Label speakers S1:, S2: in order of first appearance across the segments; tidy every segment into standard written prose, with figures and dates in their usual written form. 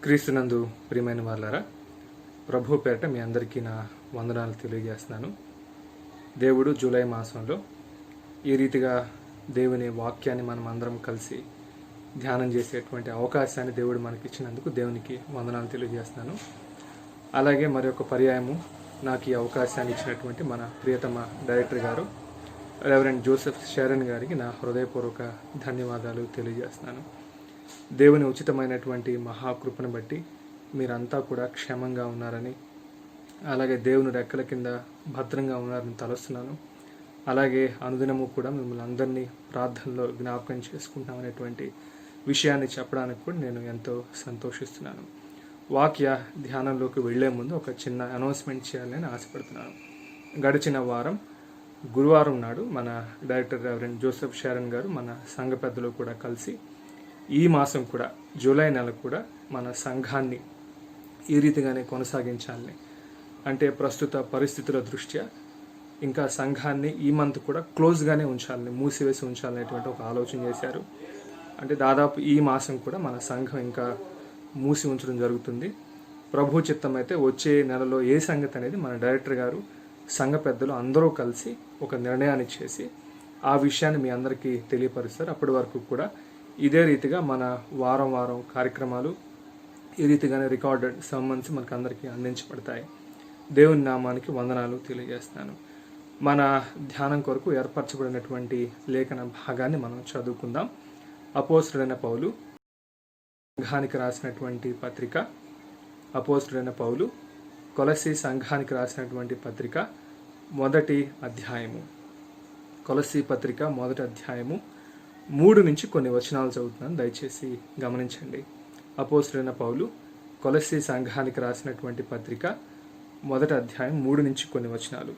S1: క్రీస్తునందు ప్రియమైన వాళ్ళారా, ప్రభు పేరట మీ అందరికీ నా వందనాలు తెలియజేస్తున్నాను. దేవుడు జూలై మాసంలో ఈ రీతిగా దేవుని వాక్యాన్ని మనం అందరం కలిసి ధ్యానం చేసేటువంటి అవకాశాన్ని దేవుడు మనకి ఇచ్చినందుకు దేవునికి వందనాలు తెలియజేస్తున్నాను. అలాగే మరొక పర్యాయము నాకు ఈ అవకాశాన్ని ఇచ్చినటువంటి మన ప్రియతమ డైరెక్టర్ గారు రెవరెండ్ జోసెఫ్ షారన్ గారికి నా హృదయపూర్వక ధన్యవాదాలు తెలియజేస్తున్నాను. దేవుని ఉచితమైనటువంటి మహాకృపను బట్టి మీరంతా కూడా క్షేమంగా ఉన్నారని, అలాగే దేవుని రెక్కల కింద భద్రంగా ఉన్నారని తలుస్తున్నాను. అలాగే అనుదినము కూడా మిమ్మల్ని అందరినీ ప్రార్థనలో జ్ఞాపకం చేసుకుంటామనేటువంటి విషయాన్ని చెప్పడానికి కూడా నేను ఎంతో సంతోషిస్తున్నాను. వాక్య ధ్యానంలోకి వెళ్లే ముందు ఒక చిన్న అనౌన్స్మెంట్ చేయాలని ఆశపడుతున్నాను. గడిచిన వారం గురువారం నాడు మన డైరెక్టర్ రెవరెండ్ జోసెఫ్ షారన్ గారు మన సంఘ పెద్దలు కూడా కలిసి ఈ మాసం కూడా జూలై నెల కూడా మన సంఘాన్ని ఈ రీతిగానే కొనసాగించాలని, అంటే ప్రస్తుత పరిస్థితుల దృష్ట్యా ఇంకా సంఘాన్ని ఈ మంత్ కూడా క్లోజ్గానే ఉంచాలని, మూసివేసి ఉంచాలనేటువంటి ఒక ఆలోచన చేశారు. అంటే దాదాపు ఈ మాసం కూడా మన సంఘం ఇంకా మూసి ఉంచడం జరుగుతుంది. ప్రభు చిత్తం అయితే వచ్చే నెలలో ఏ సంగతి అనేది మన డైరెక్టర్ గారు సంఘ పెద్దలు అందరూ కలిసి ఒక నిర్ణయాన్ని చేసి ఆ విషయాన్ని మీ అందరికీ తెలియపరుస్తారు. అప్పటి వరకు కూడా ఇదే రీతిగా మన వారం వారం కార్యక్రమాలు ఈ రీతిగానే రికార్డెడ్ సమ్మన్స్ మనకు అందరికీ అందించబడతాయి. దేవుని నామానికి వందనాలు తెలియజేస్తాను. మన ధ్యానం కొరకు ఏర్పరచబడినటువంటి లేఖన భాగాన్ని మనం చదువుకుందాం. అపోస్తుడైన పౌలు సంఘానికి రాసినటువంటి పత్రిక, అపోస్తుడైన పౌలు కొలస్సీ సంఘానికి రాసినటువంటి పత్రిక మొదటి అధ్యాయము, కొలస్సీ పత్రిక మొదటి అధ్యాయము 3 నుంచి కొన్ని వచనాలు చదువుతున్నాను, దయచేసి గమనించండి. అపోస్తుడైన పౌలు కొలస్సీ సంఘానికి రాసినటువంటి పత్రిక మొదటి అధ్యాయం 3 నుంచి కొన్ని వచనాలు.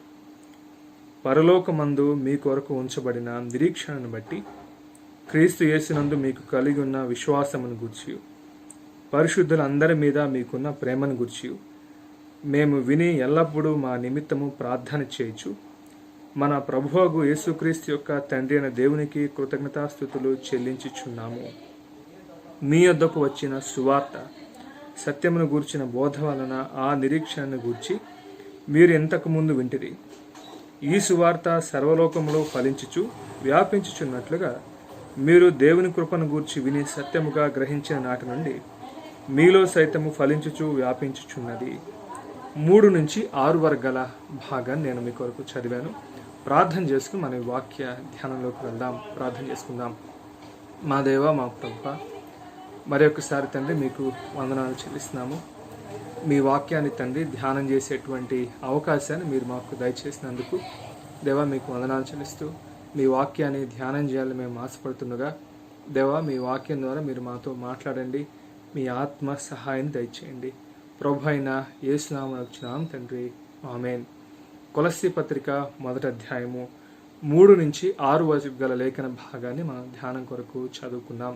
S1: పరలోకమందు మీ కొరకు ఉంచబడిన నిరీక్షణను బట్టి క్రీస్తు యేసునందు మీకు కలిగి ఉన్న విశ్వాసమును గూర్చి, పరిశుద్ధులందరి మీద మీకున్న ప్రేమను గూర్చి మేము విని ఎల్లప్పుడూ మా నిమిత్తము ప్రార్థన చేయొచ్చు మన ప్రభువగు యేసుక్రీస్తు యొక్క తండ్రి అయిన దేవునికి కృతజ్ఞతాస్తుతులు చెల్లించుచున్నాము. మీ యొద్దకు వచ్చిన సువార్త సత్యమును గూర్చిన బోధ వలన ఆ నిరీక్షణను గూర్చి మీరు ఇంతకు ముందు వింటిరి. ఈ సువార్త సర్వలోకములో ఫలించుచు వ్యాపించుచున్నట్లుగా మీరు దేవుని కృపను గూర్చి విని సత్యముగా గ్రహించిన నాటి నుండి మీలో సైతము ఫలించుచు వ్యాపించుచున్నది. 3 నుంచి 6 వర్గాల భాగాన్ని నేను మీ కొరకు చదివాను. ప్రార్థన చేసుకుని మన వాక్య ధ్యానంలోకి వెళ్దాం. ప్రార్థన చేసుకుందాం. మా దేవ, మా ప్రభువా, మరి ఒక్కసారి తండ్రి మీకు వందనాలు చెల్లిస్తున్నాము. మీ వాక్యాన్ని తండ్రి ధ్యానం చేసేటువంటి అవకాశాన్ని మీరు మాకు దయచేసినందుకు దేవా మీకు వందనాలు చెల్లిస్తూ, మీ వాక్యాన్ని ధ్యానం చేయాలని మేము ఆశపడుతుండగా దేవా మీ వాక్యం ద్వారా మీరు మాతో మాట్లాడండి. మీ ఆత్మ సహాయం దయచేయండి. ప్రభు అయిన యేసు నామమున వచ్చినాం తండ్రి, ఆమేన్. కొలస్సీ పత్రిక మొదటి అధ్యాయము 3 నుంచి 6 వర్గాల లేఖన భాగాన్ని మనం ధ్యానం కొరకు చదువుకుందాం.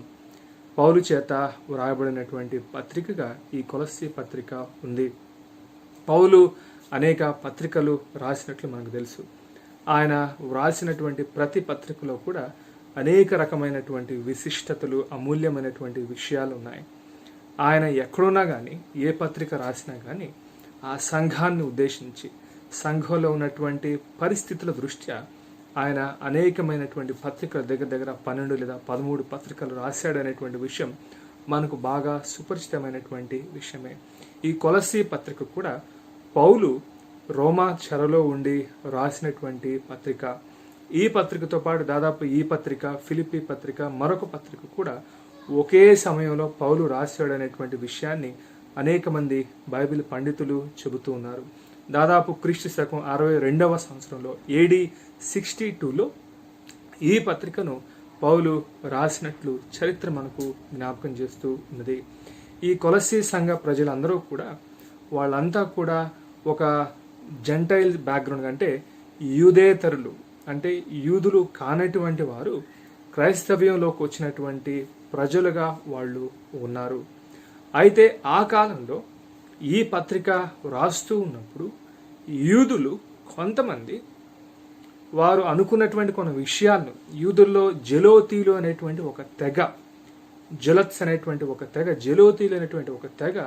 S1: పౌలు చేత వ్రాయబడినటువంటి పత్రికగా ఈ కొలస్సీ పత్రిక ఉంది. పౌలు అనేక పత్రికలు రాసినట్లు మనకు తెలుసు. ఆయన వ్రాసినటువంటి ప్రతి పత్రికలో కూడా అనేక రకమైనటువంటి విశిష్టతలు, అమూల్యమైనటువంటి విషయాలు ఉన్నాయి. ఆయన ఎక్కడున్నా కానీ, ఏ పత్రిక రాసినా కానీ ఆ సంఘాన్ని ఉద్దేశించి, సంఘంలో ఉన్నటువంటి పరిస్థితుల దృష్ట్యా ఆయన అనేకమైనటువంటి పత్రికలు దగ్గర 12 లేదా 13 పత్రికలు రాశాడనేటువంటి విషయం మనకు బాగా సుపరిచితమైనటువంటి విషయమే. ఈ కొలస్సీ పత్రిక కూడా పౌలు రోమా చెరలో ఉండి రాసినటువంటి పత్రిక. ఈ పత్రికతో పాటు దాదాపు ఈ పత్రిక, ఫిలిప్పీ పత్రిక, మరొక పత్రిక కూడా ఒకే సమయంలో పౌలు రాశాడనేటువంటి విషయాన్ని అనేక మంది బైబిల్ పండితులు చెబుతూ ఉన్నారు. దాదాపు క్రీస్తు శకం 62వ సంవత్సరంలో AD 62లో ఈ పత్రికను పౌలు రాసినట్లు చరిత్ర మనకు జ్ఞాపకం చేస్తూ ఉన్నది. ఈ కొలస్సీ సంఘ ప్రజలందరూ కూడా, వాళ్ళంతా కూడా ఒక జెంటైల్ బ్యాక్గ్రౌండ్, అంటే యూదేతరులు, అంటే యూదులు కానటువంటి వారు క్రైస్తవ్యంలోకి వచ్చినటువంటి ప్రజలుగా వాళ్ళు ఉన్నారు. అయితే ఆ కాలంలో ఈ పత్రిక రాస్తూ ఉన్నప్పుడు యూదులు కొంతమంది వారు అనుకున్నటువంటి కొన్ని విషయాలను, యూదుల్లో జెలోతీలు అనేటువంటి ఒక తెగ, జలత్స్ అనేటువంటి ఒక తెగ, జలోతీలు అనేటువంటి ఒక తెగ,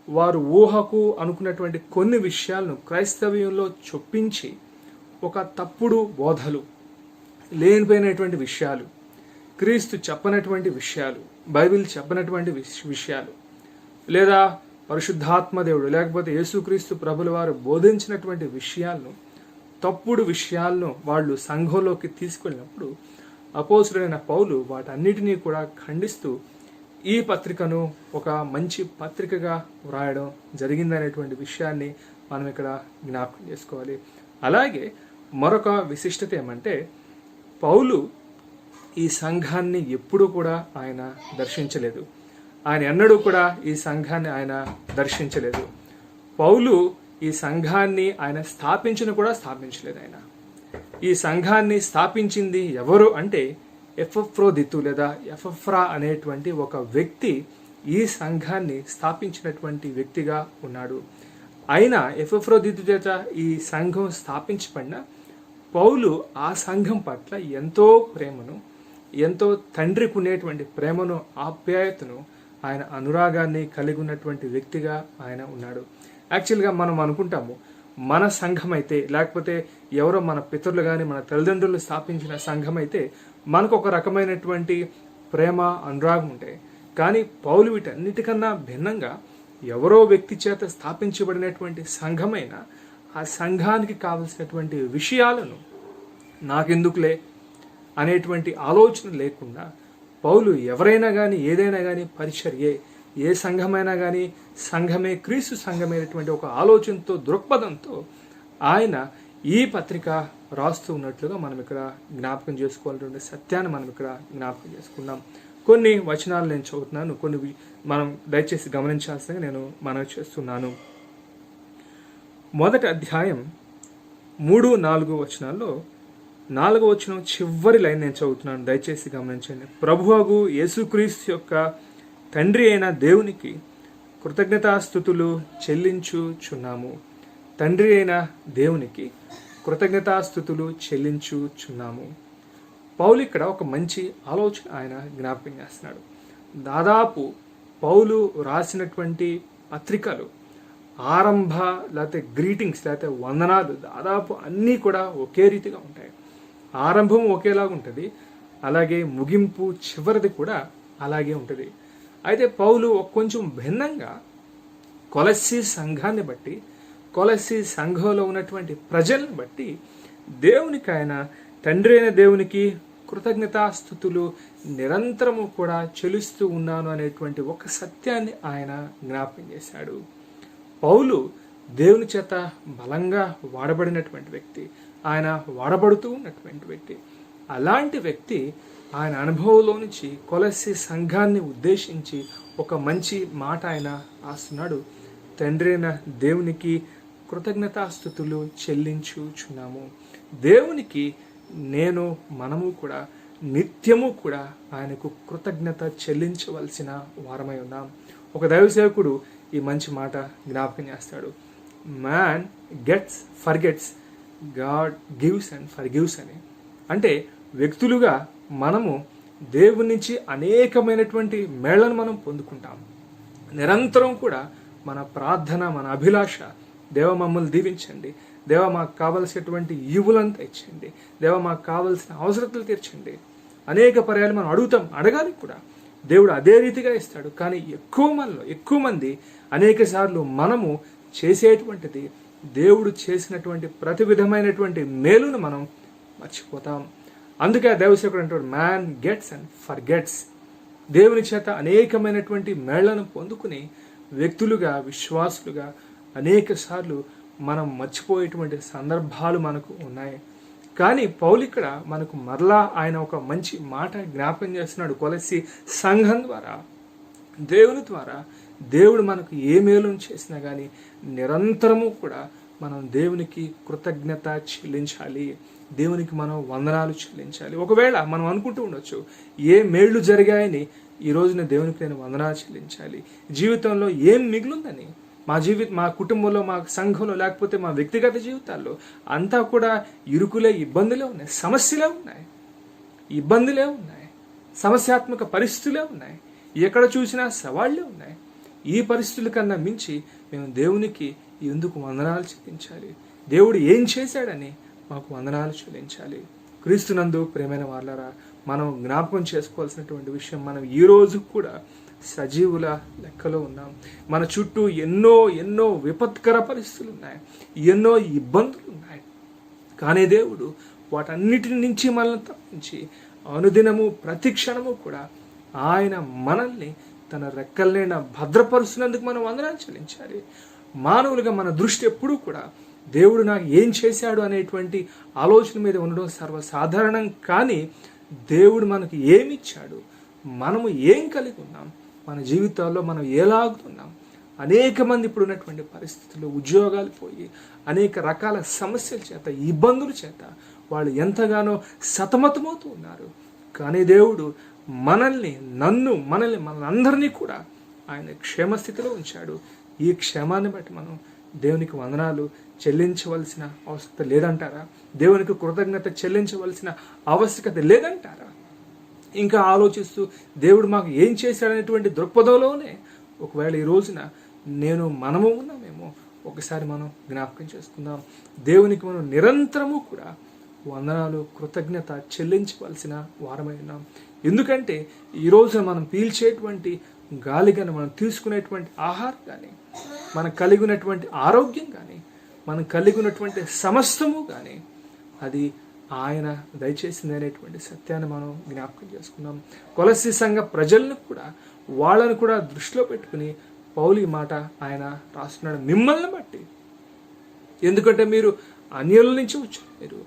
S1: వారు ఊహకు అనుకున్నటువంటి కొన్ని విషయాలను క్రైస్తవ్యంలో చొప్పించి ఒక తప్పుడు బోధలు, లేనిపోయినటువంటి విషయాలు, క్రీస్తు చెప్పనటువంటి విషయాలు, బైబిల్ చెప్పనటువంటి విషయాలు, లేదా పరిశుద్ధాత్మ దేవుడు లేకపోతే యేసుక్రీస్తు ప్రభుల వారు బోధించినటువంటి విషయాలను, తప్పుడు విషయాలను వాళ్ళు సంఘంలోకి తీసుకెళ్ళినప్పుడు అపోస్తుడైన పౌలు వాటన్నిటినీ కూడా ఖండిస్తూ ఈ పత్రికను ఒక మంచి పత్రికగా వ్రాయడం జరిగిందనేటువంటి విషయాన్ని మనం ఇక్కడ జ్ఞాపకం చేసుకోవాలి. అలాగే మరొక విశిష్టత ఏమంటే, పౌలు ఈ సంఘాన్ని ఎప్పుడూ కూడా ఆయన దర్శించలేదు. ఆయన ఎన్నడూ కూడా ఈ సంఘాన్ని ఆయన దర్శించలేదు. పౌలు ఈ సంఘాన్ని ఆయన స్థాపించలేదు. ఆయన ఈ సంఘాన్ని స్థాపించింది ఎవరు అంటే ఎపఫ్రోదితు లేదా ఎపఫ్రా అనేటువంటి ఒక వ్యక్తి ఈ సంఘాన్ని స్థాపించినటువంటి వ్యక్తిగా ఉన్నాడు. అయినా ఎపఫ్రోదితు చేత ఈ సంఘం స్థాపించబడిన పౌలు ఆ సంఘం పట్ల ఎంతో ప్రేమను, ఎంతో తండ్రికి ఉండేటువంటి ప్రేమను, ఆప్యాయతను, ఆయన అనురాగాన్ని కలిగి ఉన్నటువంటి వ్యక్తిగా ఆయన ఉన్నాడు. యాక్చువల్గా మనం అనుకుంటాము, మన సంఘం అయితే, లేకపోతే ఎవరో మన పితరులు కానీ మన తల్లిదండ్రులు స్థాపించిన సంఘం అయితే మనకు ఒక రకమైనటువంటి ప్రేమ, అనురాగం ఉంటాయి. కానీ పౌలు వీటన్నిటికన్నా భిన్నంగా ఎవరో వ్యక్తి చేత స్థాపించబడినటువంటి సంఘమైన ఆ సంఘానికి కావలసినటువంటి విషయాలను నాకెందుకులే అనేటువంటి ఆలోచన లేకుండా పౌలు ఎవరైనా కానీ ఏదైనా కానీ పరిచర్యే, ఏ సంఘమైనా కానీ సంఘమే క్రీస్తు సంఘమైనటువంటి ఒక ఆలోచనతో, దృక్పథంతో ఆయన ఈ పత్రిక రాస్తూ ఉన్నట్లుగా మనం ఇక్కడ జ్ఞాపకం చేసుకోవాలన్నటువంటి సత్యాన్ని మనం ఇక్కడ జ్ఞాపకం చేసుకున్నాం. కొన్ని వచనాలు నేను చదువుతున్నాను, కొన్ని మనం దయచేసి గమనించాల్సిందిగా నేను మనవి చేస్తున్నాను. మొదటి అధ్యాయం 3-4 వచనాల్లో 4వ వచనం చివరి లైన్ నేను చదువుతున్నాను, దయచేసి గమనించండి. ప్రభువగు యేసుక్రీస్తు యొక్క తండ్రి అయిన దేవునికి కృతజ్ఞతాస్తుతులు చెల్లించుచున్నాము. తండ్రి అయిన దేవునికి కృతజ్ఞతాస్తుతులు చెల్లించుచున్నాము. పౌలు ఇక్కడ ఒక మంచి ఆలోచన ఆయన జ్ఞాపకం చేస్తున్నాడు. దాదాపు పౌలు రాసినటువంటి పత్రికలు ఆరంభ లేకపోతే గ్రీటింగ్స్ లేకపోతే వందనాలు దాదాపు అన్నీ కూడా ఒకే రీతిగా ఉంటాయి. ఆరంభం ఒకేలాగా ఉంటుంది, అలాగే ముగింపు చివరిది కూడా అలాగే ఉంటుంది. అయితే పౌలు కొంచెం భిన్నంగా కొలస్సీ సంఘాన్ని బట్టి, కొలస్సీ సంఘంలో ఉన్నటువంటి ప్రజలను బట్టి దేవునికి ఆయన తండ్రి అయిన దేవునికి కృతజ్ఞతాస్తుతులు నిరంతరము కూడా చెల్లిస్తూ ఉన్నాను అనేటువంటి ఒక సత్యాన్ని ఆయన జ్ఞాపకం చేశాడు. పౌలు దేవుని చేత బలంగా వాడబడినటువంటి వ్యక్తి, ఆయన వాడబడుతూ ఉన్నటువంటి వ్యక్తి. అలాంటి వ్యక్తి ఆయన అనుభవంలో నుంచి కొలస్సీ సంఘాన్ని ఉద్దేశించి ఒక మంచి మాట ఆయన రాస్తున్నాడు. తండ్రి అయిన దేవునికి కృతజ్ఞతాస్తుతులు చెల్లించుచున్నాము. దేవునికి మనము కూడా నిత్యము కూడా ఆయనకు కృతజ్ఞత చెల్లించవలసిన వారమై ఉన్నాం. ఒక దైవ సేవకుడు ఈ మంచి మాట జ్ఞాపకం చేస్తాడు. Man forgets, God gives and forgives అని. అంటే వ్యక్తులుగా మనము దేవుని నుంచి అనేకమైనటువంటి మేళ్లను మనం పొందుకుంటాం. నిరంతరం కూడా మన ప్రార్థన, మన అభిలాష, దేవ మమ్మల్ని దీవించండి, దేవ మాకు కావలసినటువంటి ఈవులంతా ఇచ్చండి, దేవ మాకు కావలసిన అవసరతలు తీర్చండి. అనేక పర్యాలు మనం అడగాలి కూడా, దేవుడు అదే రీతిగా ఇస్తాడు. కానీ ఎక్కువ మంది అనేక సార్లు మనము చేసేటువంటిది దేవుడు చేసినటువంటి ప్రతి విధమైనటువంటి మేలును మనం మర్చిపోతాం. అందుకే దైవసేవకుడు అంటాడు, మ్యాన్ గెట్స్ అండ్ ఫర్గెట్స్. దేవుని చేత అనేకమైనటువంటి మేళ్లను పొందుకుని వ్యక్తులుగా, విశ్వాసులుగా అనేక సార్లు మనం మర్చిపోయేటువంటి సందర్భాలు మనకు ఉన్నాయి. కానీ పౌలు ఇక్కడ మనకు మరలా ఆయన ఒక మంచి మాట జ్ఞాపకం చేస్తున్నాడు. కొలస్సీ సంఘం ద్వారా, దేవుని ద్వారా దేవుడు మనకు ఏ మేలు చేసినా కానీ నిరంతరము కూడా మనం దేవునికి కృతజ్ఞత చెల్లించాలి, దేవునికి మనం వందనాలు చెల్లించాలి. ఒకవేళ మనం అనుకుంటూ ఉండొచ్చు, ఏ మేళ్లు జరిగాయని ఈ రోజున దేవునికి నేను వందనాలు చెల్లించాలి, జీవితంలో ఏం మిగులుందని, మా కుటుంబంలో, మా సంఘంలో, లేకపోతే మా వ్యక్తిగత జీవితాల్లో అంతా కూడా ఇరుకులే, ఇబ్బందులే ఉన్నాయి, సమస్యలే ఉన్నాయి, సమస్యాత్మక పరిస్థితులే ఉన్నాయి. ఎక్కడ చూసినా సవాళ్లే ఉన్నాయి. ఈ పరిస్థితుల కన్నా మించి మేము దేవునికి ఎందుకు వందనాలు చెల్లించాలి? దేవుడు ఏం చేశాడని మాకు వందనాలు చెల్లించాలి. క్రీస్తునందు ప్రియమైన వాళ్ళారా, మనం జ్ఞాపకం చేసుకోవాల్సినటువంటి విషయం, మనం ఈ రోజు కూడా సజీవుల లెక్కలో ఉన్నాం. మన చుట్టూ ఎన్నో ఎన్నో విపత్కర పరిస్థితులు ఉన్నాయి, ఎన్నో ఇబ్బందులు ఉన్నాయి. కానీ దేవుడు వాటన్నిటి నుంచి మనల్ని తప్పించి అనుదినము ప్రతి క్షణము కూడా ఆయన మనల్ని తన రెక్కలైన భద్రపరుస్తున్నందుకు మనం వందనాలు చెల్లించాలి. మానవులుగా మన దృష్టి ఎప్పుడూ కూడా దేవుడు నాకు ఏం చేశాడు అనేటువంటి ఆలోచన మీద ఉండడం సర్వసాధారణం. కానీ దేవుడు మనకు ఏమిచ్చాడు, మనము ఏం కలిగి ఉన్నాం, మన జీవితాల్లో మనం ఎలాగుతున్నాం. అనేక మంది ఇప్పుడు ఉన్నటువంటి పరిస్థితుల్లో ఉద్యోగాలు పోయి అనేక రకాల సమస్యల చేత, ఇబ్బందుల చేత వాళ్ళు ఎంతగానో సతమతమవుతూ ఉన్నారు. కానీ దేవుడు మనల్ని మనందరినీ కూడా ఆయన క్షేమస్థితిలో ఉంచాడు. ఈ క్షేమాన్ని బట్టి మనం దేవునికి వందనాలు చెల్లించవలసిన అవసరం లేదంటారా? దేవునికి కృతజ్ఞత చెల్లించవలసిన ఆవశ్యకత లేదంటారా? ఇంకా ఆలోచిస్తూ దేవుడు మాకు ఏం చేశాడనేటువంటి దృక్పథంలోనే ఒకవేళ ఈ రోజున మనము ఉన్నామేమో ఒకసారి మనం జ్ఞాపకం చేసుకుందాం. దేవునికి మనం నిరంతరము కూడా వందనాలు కృతజ్ఞత చెల్లించవలసిన వారమై ఉన్నాం. ఎందుకంటే ఈ రోజున మనం పీల్చేటువంటి గాలి కానీ, మనం తీసుకునేటువంటి ఆహారం కానీ, మనం కలిగి ఉన్నటువంటి ఆరోగ్యం కానీ, మనం కలిగి ఉన్నటువంటి సమస్తము కానీ అది ఆయన దయచేసింది అనేటువంటి సత్యాన్ని మనం జ్ఞాపకం చేసుకున్నాం. కొలస్సీ సంఘ ప్రజలను కూడా, వాళ్ళను కూడా దృష్టిలో పెట్టుకుని పౌలు ఈ మాట ఆయన రాస్తున్నాడు, మిమ్మల్ని బట్టి. ఎందుకంటే మీరు అన్యుల నుంచి వచ్చారు, మీరు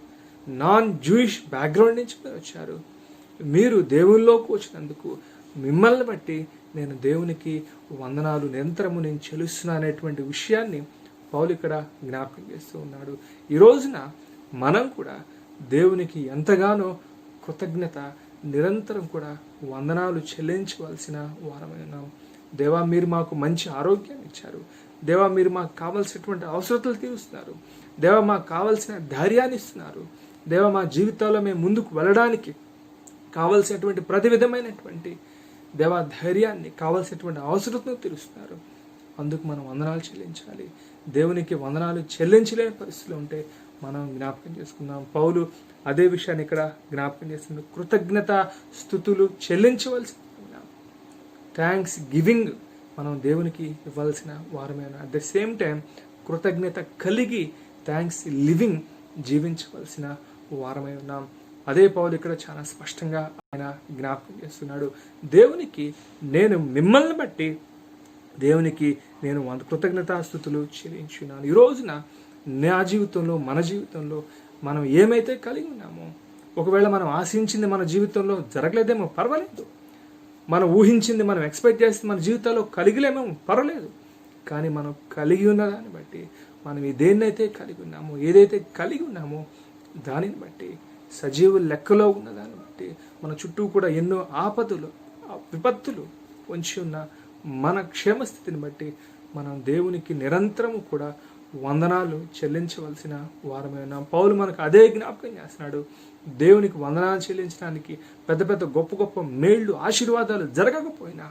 S1: నాన్ జూయిష్ బ్యాక్గ్రౌండ్ నుంచి మీరు వచ్చారు. మీరు దేవుల్లోకి వచ్చినందుకు మిమ్మల్ని బట్టి నేను దేవునికి వందనాలు నిరంతరము నేను చెల్లిస్తున్నా అనేటువంటి విషయాన్ని పౌలు ఇక్కడ జ్ఞాపకం చేస్తూ ఉన్నాడు. ఈ రోజున మనం కూడా దేవునికి ఎంతగానో కృతజ్ఞత నిరంతరం కూడా వందనాలు చెల్లించవలసిన వారమై ఉన్నాం. దేవా, మీరు మాకు మంచి ఆరోగ్యాన్ని ఇచ్చారు. దేవా, మీరు మాకు కావలసినటువంటి అవసరతలు తీరుస్తున్నారు. దేవా, మాకు కావలసిన ధైర్యాన్ని ఇస్తున్నారు. దేవా, మా జీవితాల్లో మేము ముందుకు వెళ్ళడానికి కావలసినటువంటి ప్రతి విధమైనటువంటి దేవా ధైర్యాన్ని, కావలసినటువంటి అవసరతను తీరుస్తున్నారు. అందుకు మనం వందనాలు చెల్లించాలి. దేవునికి వందనాలు చెల్లించలేని పరిస్థితులు ఉంటే మనం జ్ఞాపకం చేసుకుందాం. పౌలు అదే విషయాన్ని ఇక్కడ జ్ఞాపకం చేస్తుంది. కృతజ్ఞత స్తుతులు చెల్లించవలసి, థ్యాంక్స్ గివింగ్ మనం దేవునికి ఇవ్వాల్సిన వారమైన, అట్ ద సేమ్ టైం కృతజ్ఞత కలిగి థ్యాంక్స్ లివింగ్ జీవించవలసిన వారమై ఉన్నాం. అదే పౌలు ఇక్కడ చాలా స్పష్టంగా ఆయన జ్ఞాపకం చేస్తున్నాడు. దేవునికి నేను మిమ్మల్ని బట్టి దేవునికి నేను కృతజ్ఞతాస్తుతులు చెల్లించున్నాను. ఈ రోజున నా జీవితంలో, మన జీవితంలో మనం ఏమైతే కలిగి ఉన్నామో, ఒకవేళ మనం ఆశించింది మన జీవితంలో జరగలేదేమో పర్వాలేదు, మనం ఊహించింది, మనం ఎక్స్పెక్ట్ చేసింది మన జీవితాల్లో కలిగిలేమో పర్వాలేదు. కానీ మనం కలిగి ఉన్న దాన్ని బట్టి, మనం దేన్నైతే కలిగి ఉన్నామో, ఏదైతే కలిగి ఉన్నామో దానిని బట్టి, సజీవుల లెక్కలో ఉన్న దాన్ని బట్టి, మన చుట్టూ కూడా ఎన్నో ఆపదలు, విపత్తులు పొంచి ఉన్న మన క్షేమస్థితిని బట్టి మనం దేవునికి నిరంతరము కూడా వందనాలు చెల్లించవలసిన వారమే ఉన్నాం. పౌలు మనకు అదే జ్ఞాపకం చేస్తున్నాడు. దేవునికి వందనాలు చెల్లించడానికి పెద్ద పెద్ద గొప్ప గొప్ప మేళ్ళు, ఆశీర్వాదాలు జరగకపోయినా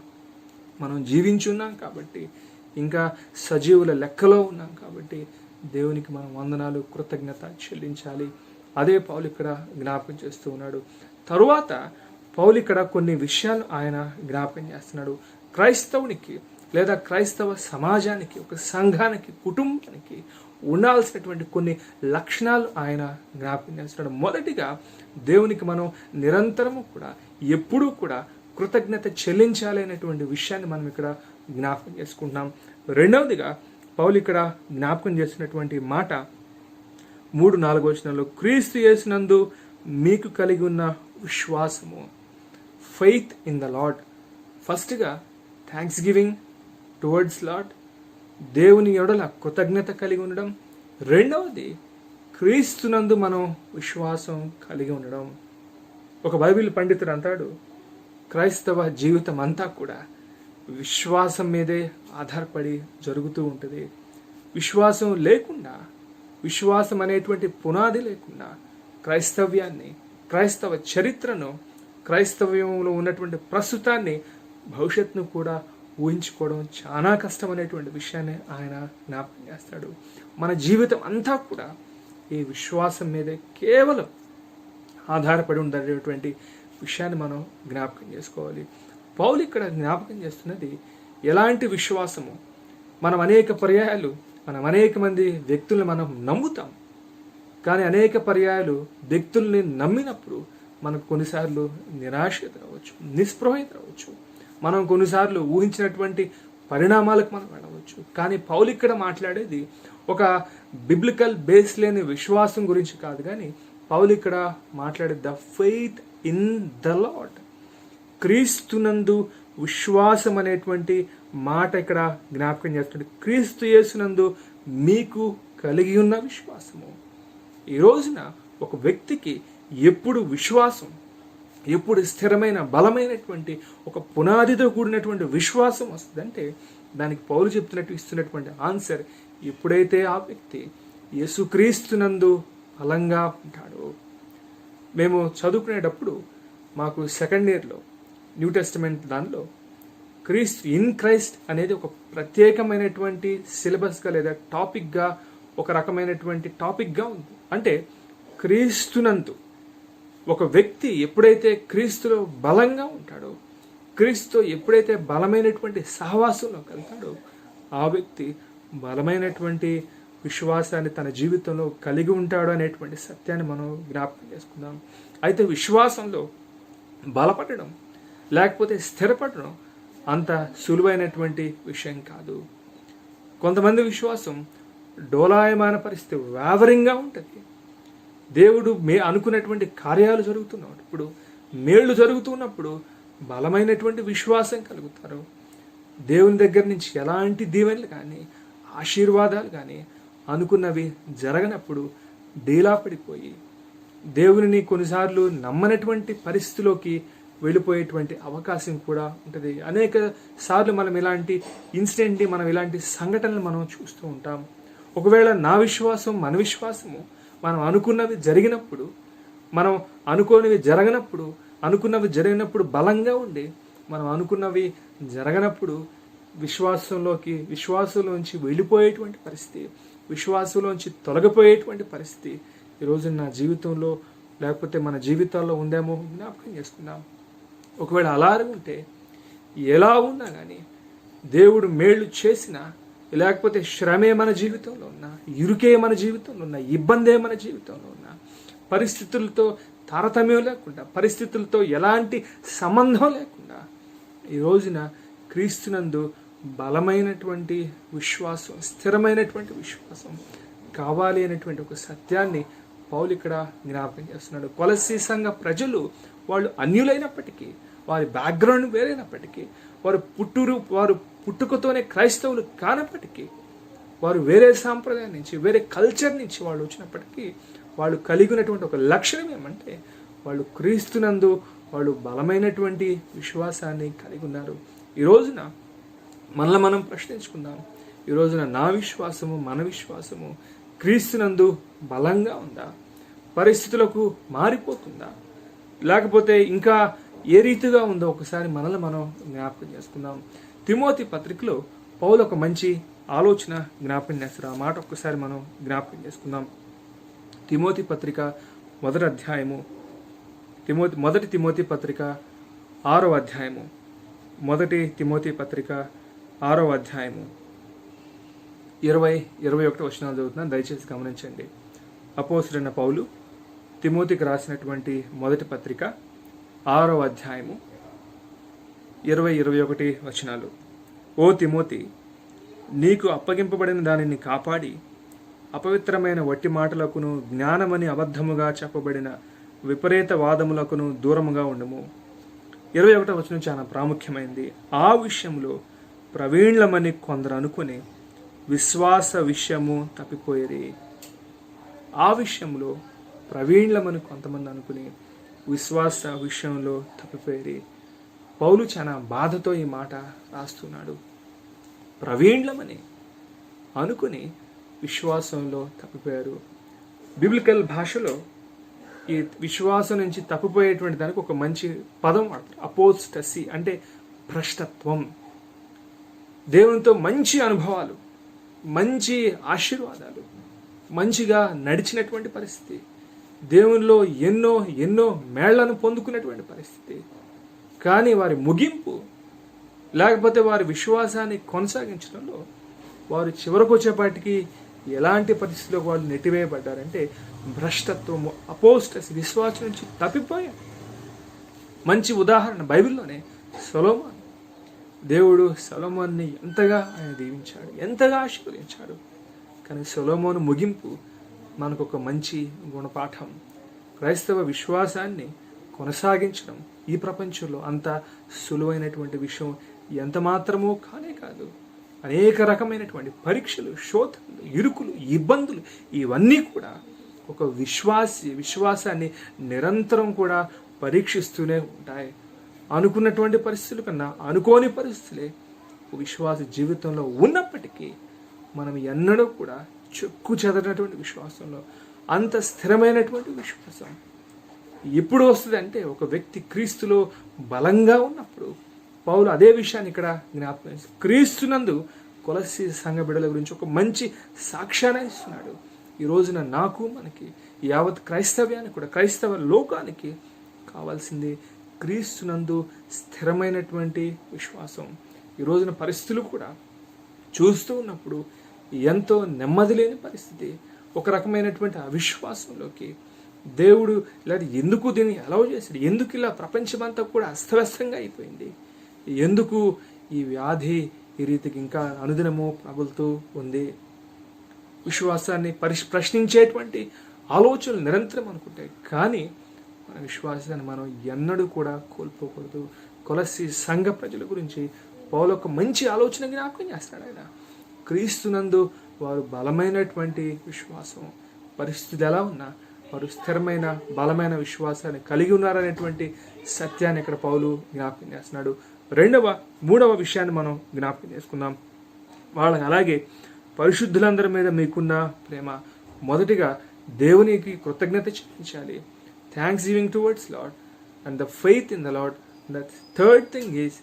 S1: మనం జీవించున్నాం కాబట్టి, ఇంకా సజీవుల లెక్కలో ఉన్నాం కాబట్టి దేవునికి మనం వందనాలు కృతజ్ఞత చెల్లించాలి. అదే పౌలు ఇక్కడ జ్ఞాపకం చేస్తూ ఉన్నాడు. తరువాత పౌలు ఇక్కడ కొన్ని విషయాలు ఆయన జ్ఞాపకం చేస్తున్నాడు. క్రైస్తవునికి లేదా క్రైస్తవ సమాజానికి, ఒక సంఘానికి, కుటుంబానికి ఉండాల్సినటువంటి కొన్ని లక్షణాలు ఆయన జ్ఞాపకం చేస్తున్నాడు. మొదటిగా దేవునికి మనం నిరంతరము కూడా, ఎప్పుడూ కూడా కృతజ్ఞత చెల్లించాలి అనేటువంటి విషయాన్ని మనం ఇక్కడ జ్ఞాపకం చేసుకుంటున్నాం. రెండవదిగా పౌలు ఇక్కడ జ్ఞాపకం చేసినటువంటి మాట 3-4 వచనాల్లో, క్రీస్తు యేసునందు మీకు కలిగి ఉన్న విశ్వాసము, ఫెయిత్ ఇన్ ద లార్డ్. ఫస్ట్గా థ్యాంక్స్ గివింగ్ టువర్డ్స్ లార్డ్, దేవుని ఎడల కృతజ్ఞత కలిగి ఉండడం. రెండవది క్రీస్తునందు మనం విశ్వాసం కలిగి ఉండడం. ఒక బైబిల్ పండితుడు అంటాడు, క్రైస్తవ జీవితం అంతా కూడా విశ్వాసం మీదే ఆధారపడి జరుగుతూ ఉంటుంది. విశ్వాసం లేకుండా, విశ్వాసం అనేటువంటి పునాది లేకుండా క్రైస్తవ్యాన్ని, క్రైస్తవ చరిత్రను, క్రైస్తవ్యంలో ఉన్నటువంటి ప్రస్తుతాన్ని భవిష్యత్తును కూడా ఊహించుకోవడం చాలా కష్టమనేటువంటి విషయాన్ని ఆయన జ్ఞాపకం చేస్తాడు. మన జీవితం అంతా కూడా ఈ విశ్వాసం మీదే కేవలం ఆధారపడి ఉండేటువంటి విషయాన్ని మనం జ్ఞాపకం చేసుకోవాలి. పౌలు ఇక్కడ జ్ఞాపకం చేస్తున్నది ఎలాంటి విశ్వాసము. మనం అనేక పర్యాయాలు అనేక మంది వ్యక్తుల్ని మనం నమ్ముతాం, కానీ అనేక పర్యాయాలు వ్యక్తుల్ని నమ్మినప్పుడు మనకు కొన్నిసార్లు నిరాశ ఎదురవచ్చు, నిస్పృహ ఎదురవచ్చు, మనం కొన్నిసార్లు ఊహించినటువంటి పరిణామాలకు మనం వెళ్ళవచ్చు. కానీ పౌలు ఇక్కడ మాట్లాడేది ఒక బిబ్లికల్ బేస్ లేని విశ్వాసం గురించి కాదు, కానీ పౌలు ఇక్కడ మాట్లాడేది the faith in the lord, క్రీస్తునందు విశ్వాసం అనేటువంటి మాట ఇక్కడ జ్ఞాపకం చేస్తుంది. క్రీస్తు యేసునందు మీకు కలిగి ఉన్న విశ్వాసము. ఈ రోజున ఒక వ్యక్తికి ఎప్పుడు విశ్వాసం, ఎప్పుడు స్థిరమైన బలమైనటువంటి ఒక పునాదితో కూడినటువంటి విశ్వాసం వస్తుందంటే దానికి పౌలు ఇస్తున్నటువంటి ఆన్సర్ ఎప్పుడైతే ఆ వ్యక్తి యేసుక్రీస్తునందు బలంగా ఉంటాడో. మేము చదువుకునేటప్పుడు మాకు సెకండ్ ఇయర్లో న్యూ టెస్టమెంట్ దానిలో ఇన్ క్రైస్ట్ అనేది ఒక ప్రత్యేకమైనటువంటి సిలబస్గా లేదా టాపిక్గా, ఒక రకమైనటువంటి టాపిక్గా ఉంది. అంటే క్రీస్తునందు ఒక వ్యక్తి ఎప్పుడైతే క్రీస్తులో బలంగా ఉంటాడో, క్రీస్తుతో ఎప్పుడైతే బలమైనటువంటి సహవాసంలో కలుగుతాడో, ఆ వ్యక్తి బలమైనటువంటి విశ్వాసాన్ని తన జీవితంలో కలిగి ఉంటాడు అనేటువంటి సత్యాన్ని మనం జ్ఞాపకం చేసుకుందాం. అయితే విశ్వాసంలో బలపడడం లేకపోతే స్థిరపడడం అంత సులువైనటువంటి విషయం కాదు. కొంతమంది విశ్వాసం డోలాయమాన పరిస్థితి, వేవరింగ్గా ఉంటుంది. దేవుడు అనుకున్నటువంటి కార్యాలు జరుగుతున్నప్పుడు, మేళ్లు జరుగుతున్నప్పుడు బలమైనటువంటి విశ్వాసం కలుగుతారు. దేవుని దగ్గర నుంచి ఎలాంటి దీవెనలు కానీ ఆశీర్వాదాలు కానీ అనుకున్నవి జరగనప్పుడు డీలా పడిపోయి దేవుని కొన్నిసార్లు నమ్మనటువంటి పరిస్థితిలోకి వెళ్ళిపోయేటువంటి అవకాశం కూడా ఉంటుంది. అనేక సార్లు మనం ఇలాంటి ఇన్సిడెంట్ని, మనం ఇలాంటి సంఘటనలు మనం చూస్తూ ఉంటాం. ఒకవేళ నా విశ్వాసం, మన విశ్వాసము మనం అనుకున్నవి జరిగినప్పుడు, మనం అనుకోనివి జరగనప్పుడు, అనుకున్నవి జరిగినప్పుడు బలంగా ఉండి మనం అనుకున్నవి జరగనప్పుడు విశ్వాసంలోంచి వెళ్ళిపోయేటువంటి పరిస్థితి, విశ్వాసంలోంచి తొలగిపోయేటువంటి పరిస్థితి ఈరోజు నా జీవితంలో లేకపోతే మన జీవితాల్లో ఉందేమో జ్ఞాపకం చేసుకుందాం. ఒకవేళ అలా ఉంటే ఎలా ఉన్నా కానీ దేవుడు మేళ్లు చేసినా, లేకపోతే శ్రమే మన జీవితంలో ఉన్నా, ఇరుకే మన జీవితంలో ఉన్నా, ఇబ్బందే మన జీవితంలో ఉన్నా, పరిస్థితులతో తారతమ్యం లేకుండా, పరిస్థితులతో ఎలాంటి సంబంధం లేకుండా ఈ రోజున క్రీస్తునందు బలమైనటువంటి విశ్వాసం, స్థిరమైనటువంటి విశ్వాసం కావాలి అనేటువంటి ఒక సత్యాన్ని పౌలు ఇక్కడ జ్ఞాపకం చేస్తున్నాడు. కొలస్సీ సంఘ ప్రజలు వాళ్ళు అన్యులైనప్పటికీ, వారి బ్యాక్గ్రౌండ్ వేరైనప్పటికీ, వారు పుట్టుకతోనే క్రైస్తవులు కానప్పటికీ, వారు వేరే సాంప్రదాయం నుంచి, వేరే కల్చర్ నుంచి వాళ్ళు వచ్చినప్పటికీ వాళ్ళు కలిగినటువంటి ఒక లక్షణం ఏమంటే వాళ్ళు క్రీస్తునందు వాళ్ళు బలమైనటువంటి విశ్వాసాన్ని కలిగి ఉన్నారు. ఈ రోజున మనల్ని మనం ప్రశ్నించుకుందాం. ఈ రోజున నా విశ్వాసము, మన విశ్వాసము క్రీస్తునందు బలంగా ఉందా? పరిస్థితులకు మారిపోతుందా? లేకపోతే ఇంకా ఏ రీతిగా ఉందో ఒకసారి మనల్ని మనం జ్ఞాపకం చేసుకుందాం. తిమోతి పత్రికలో పౌలు ఒక మంచి ఆలోచన జ్ఞాపకం చేస్తారు. ఆ మాట ఒక్కసారి మనం జ్ఞాపకం చేసుకుందాం. తిమోతి పత్రిక మొదటి తిమోతి పత్రిక 6వ అధ్యాయము, మొదటి తిమోతి పత్రిక 6వ అధ్యాయము 20-21 వచనాలు చదువుతున్నాను, దయచేసి గమనించండి. అపోస్తలుడైన పౌలు తిమోతికి రాసినటువంటి మొదటి పత్రిక 6వ అధ్యాయము 20-21 వచనాలు. ఓ తిమోతి, నీకు అప్పగింపబడిన దానిని కాపాడి అపవిత్రమైన వట్టి మాటలకును జ్ఞానమని అబద్ధముగా చెప్పబడిన విపరీత వాదములకును దూరముగా ఉండము. 21వ వచనం చాలా ప్రాముఖ్యమైనది. ఆ విషయంలో ప్రవీణ్లమని కొందరు అనుకుని విశ్వాస విషయము తప్పిపోయేది. ఆ విషయంలో ప్రవీణ్లమని కొంతమంది అనుకుని విశ్వాస విషయంలో తప్పిపోయేది. పౌలు చాలా బాధతో ఈ మాట రాస్తున్నాడు. ప్రవీణ్లమని అనుకుని విశ్వాసంలో తప్పిపోయారు. బిబ్లికల్ భాషలో ఈ విశ్వాసం నుంచి తప్పిపోయేటువంటి దానికి ఒక మంచి పదం వాడతారు, అపోస్టసీ, అంటే భ్రష్టత్వం. దేవునితో మంచి అనుభవాలు, మంచి ఆశీర్వాదాలు, మంచిగా నడిచినటువంటి పరిస్థితి, దేవునిలో ఎన్నో ఎన్నో మేళ్లను పొందుకున్నటువంటి పరిస్థితి. కానీ వారి ముగింపు లేకపోతే వారి విశ్వాసాన్ని కొనసాగించడంలో వారు చివరకు వచ్చేపాటికి ఎలాంటి పరిస్థితిలో వాళ్ళు నెట్టివేయబడ్డారంటే భ్రష్టత్వము, అపోస్టసీ, విశ్వాసం నుంచి తప్పిపోయారు. మంచి ఉదాహరణ బైబిల్లోనే సొలొమోను. దేవుడు సొలొమోన్ని ఎంతగా ఆయన దీవించాడు, ఎంతగా ఆశీర్వదించాడు. కానీ సొలొమోను ముగింపు మనకు ఒక మంచి గుణపాఠం. క్రైస్తవ విశ్వాసాన్ని కొనసాగించడం ఈ ప్రపంచంలో అంత సులువైనటువంటి విషయం ఎంత మాత్రమూ కానే కాదు. అనేక రకమైనటువంటి పరీక్షలు, శోధనలు, ఇరుకులు, ఇబ్బందులు ఇవన్నీ కూడా ఒక విశ్వాసాన్ని నిరంతరం కూడా పరీక్షిస్తూనే ఉంటాయి. అనుకున్నటువంటి పరిస్థితుల కన్నా అనుకోని పరిస్థితులే విశ్వాస జీవితంలో ఉన్నప్పటికీ మనం ఎన్నడూ కూడా చెక్కు చెదరినటువంటి విశ్వాసంలో అంత స్థిరమైనటువంటి విశ్వాసం ఎప్పుడు వస్తుంది అంటే ఒక వ్యక్తి క్రీస్తులో బలంగా ఉన్నప్పుడు. పౌలు అదే విషయాన్ని ఇక్కడ జ్ఞాపకం చేస్తాడు. క్రీస్తునందు కొలస్సీ సంఘ బిడ్డల గురించి ఒక మంచి సాక్ష్యాన్ని ఇస్తున్నాడు. ఈ రోజున నాకు, మనకి, యావత్ క్రైస్తవ్యానికి కూడా, క్రైస్తవ లోకానికి కావాల్సింది క్రీస్తునందు స్థిరమైనటువంటి విశ్వాసం. ఈ రోజున పరిస్థితులు కూడా చూస్తూ ఉన్నప్పుడు ఎంతో నెమ్మది లేని పరిస్థితి, ఒక రకమైనటువంటి అవిశ్వాసంలోకి దేవుడు ఇలా ఎందుకు దీన్ని అలౌ చేశాడు, ఎందుకు ఇలా ప్రపంచమంతా కూడా అస్తవ్యస్తంగా అయిపోయింది, ఎందుకు ఈ వ్యాధి ఈ రీతికి ఇంకా అనుదినము ప్రబలుతూ ఉంది. విశ్వాసాన్ని ప్రశ్నించేటువంటి ఆలోచనలు నిరంతరం అనుకుంటాయి. కానీ మన విశ్వాసాన్ని మనం ఎన్నడూ కూడా కోల్పోకూడదు. కొలస్సీ సంఘ ప్రజల గురించి పౌలు ఒక మంచి ఆలోచన జ్ఞాపకం చేస్తాడు. ఆయన క్రీస్తునందు వారు బలమైనటువంటి విశ్వాసం, పరిస్థితి ఎలా ఉన్నా వారు స్థిరమైన బలమైన విశ్వాసాన్ని కలిగి ఉన్నారనేటువంటి సత్యాన్ని ఇక్కడ పౌలు జ్ఞాపకం చేస్తున్నాడు. మూడవ విషయాన్ని మనం జ్ఞాపకం చేసుకుందాం. వాళ్ళకి అలాగే పరిశుద్ధులందరి మీద మీకున్న ప్రేమ. మొదటిగా దేవునికి కృతజ్ఞత చెల్లించాలి. Thanks giving towards lord and the faith in the lord. The third thing is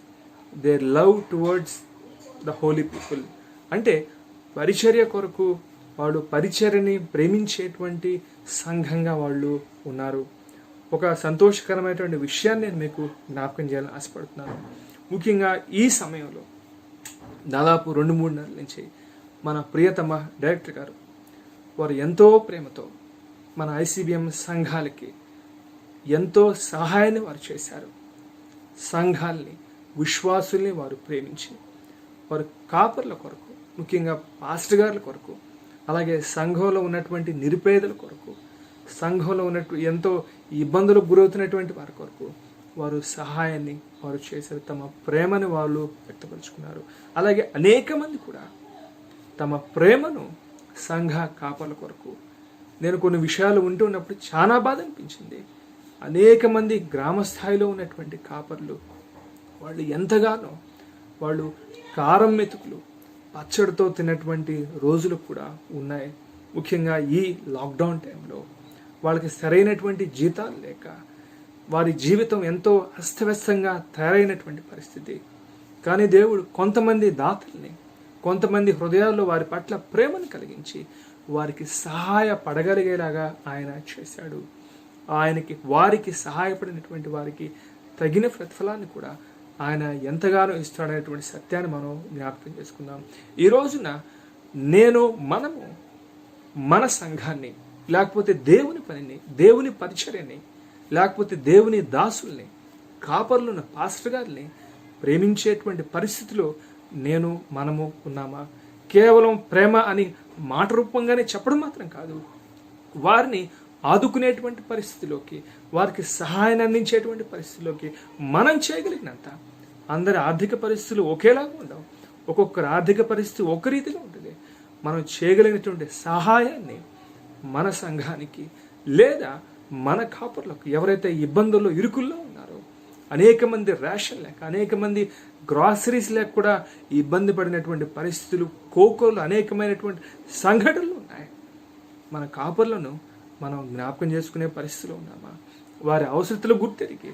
S1: there love towards the Holi people. అంటే పరిచర్య కొరకు వాళ్ళు పరిచర్యని ప్రేమించేటువంటి సంఘంగా వాళ్ళు ఉన్నారు. ఒక సంతోషకరమైనటువంటి విషయాన్ని నేను మీకు జ్ఞాపకం చేయాలని ఆశపడుతున్నాను. ముఖ్యంగా ఈ సమయంలో దాదాపు 2-3 నెలల నుంచి మన ప్రియతమ డైరెక్టర్ గారు వారు ఎంతో ప్రేమతో మన ఐసీబీఎం సంఘాలకి ఎంతో సహాయాన్ని వారు చేశారు. సంఘాల్ని, విశ్వాసుల్ని వారు ప్రేమించి వారు కాపర్ల కొరకు, ముఖ్యంగా పాస్టర్ గారుల కొరకు, అలాగే సంఘంలో ఉన్నటువంటి నిరుపేదల కొరకు, సంఘంలో ఉన్నటువంటి ఎంతో ఇబ్బందులకు గురవుతున్నటువంటి వారి కొరకు వారు సహాయాన్ని వారు చేశారు. తమ ప్రేమను వాళ్ళు వ్యక్తపరుచుకున్నారు. అలాగే అనేక మంది కూడా తమ ప్రేమను సంఘ కాపర్ల కొరకు. నేను కొన్ని విషయాలు ఉంటున్నప్పుడు చాలా బాధ అనిపించింది. అనేక మంది గ్రామ స్థాయిలో ఉన్నటువంటి కాపర్లు వాళ్ళు ఎంతగానో వాళ్ళు కారం మెతుకులు పచ్చడితో తిన్నటువంటి రోజులు కూడా ఉన్నాయి. ముఖ్యంగా ఈ లాక్డౌన్ టైంలో వాళ్ళకి సరైనటువంటి జీతాలు లేక వారి జీవితం ఎంతో అస్తవ్యస్తంగా తయారైనటువంటి పరిస్థితి. కానీ దేవుడు కొంతమంది దాతల్ని, కొంతమంది హృదయాల్లో వారి పట్ల ప్రేమను కలిగించి వారికి సహాయపడగలిగేలాగా ఆయన చేశాడు. వారికి సహాయపడినటువంటి వారికి తగిన ప్రతిఫలాన్ని కూడా ఆయన ఎంతగానో ఇస్తాడనేటువంటి సత్యాన్ని మనం జ్ఞాపకం చేసుకుందాం. ఈ రోజున మనము మన సంఘాన్ని, లేకపోతే దేవుని పనిని, దేవుని పరిచర్యని, లేకపోతే దేవుని దాసుల్ని, కాపర్లను, పాస్టర్ గారిని ప్రేమించేటువంటి పరిస్థితిలో మనము ఉన్నామా? కేవలం ప్రేమ అని మాట రూపంగానే చెప్పడం మాత్రం కాదు, వారిని ఆదుకునేటువంటి పరిస్థితిలోకి, వారికి సహాయాన్ని అందించేటువంటి పరిస్థితిలోకి మనం చేయగలిగినంత. అందరి ఆర్థిక పరిస్థితులు ఒకేలాగా ఉండవు. ఒక్కొక్కరి ఆర్థిక పరిస్థితి ఒక రీతిగా ఉంటుంది. మనం చేయగలిగినటువంటి సహాయాన్ని మన సంఘానికి లేదా మన కాపర్లకు, ఎవరైతే ఇబ్బందుల్లో ఇరుకుల్లో ఉన్నారో, అనేక మంది రేషన్ లేక, అనేక మంది గ్రాసరీస్ లేక కూడా ఇబ్బంది పడినటువంటి పరిస్థితులు, కోకోలు అనేకమైనటువంటి సంఘటనలు ఉన్నాయి. మన కాపర్లను మనం జ్ఞాపకం చేసుకునే పరిస్థితిలో ఉన్నామా? వారి అవసరతలు గుర్తెరిగి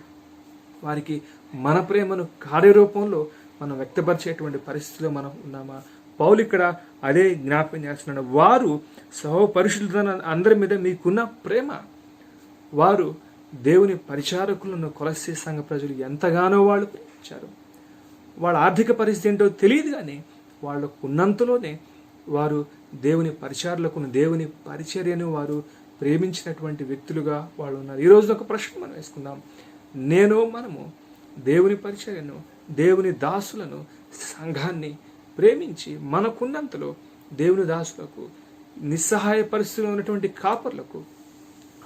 S1: వారికి మన ప్రేమను కార్యరూపంలో మనం వ్యక్తపరిచేటువంటి పరిస్థితిలో మనం ఉన్నామా? పౌలు ఇక్కడ అదే జ్ఞాపకం చేస్తున్నాడు. వారు సహపరిశుద్ధులైన అందరి మీద మీకున్న ప్రేమ. వారు దేవుని పరిచారకులను కొలస్సే సంఘ ప్రజలు ఎంతగానో వాళ్ళు ప్రేమించారు. వాళ్ళ ఆర్థిక పరిస్థితి ఏంటో తెలియదు, కానీ వాళ్ళకు ఉన్నంతలోనే వారు దేవుని పరిచారులకు, దేవుని పరిచర్యను వారు ప్రేమించినటువంటి వ్యక్తులుగా వాళ్ళు ఉన్నారు. ఈ రోజున ఒక ప్రశ్న మనం వేసుకుందాం. మనము దేవుని పరిచర్యను, దేవుని దాసులను, సంఘాన్ని ప్రేమించి మనకున్నంతలో దేవుని దాసులకు, నిస్సహాయ పరిస్థితిలో ఉన్నటువంటి కాపర్లకు,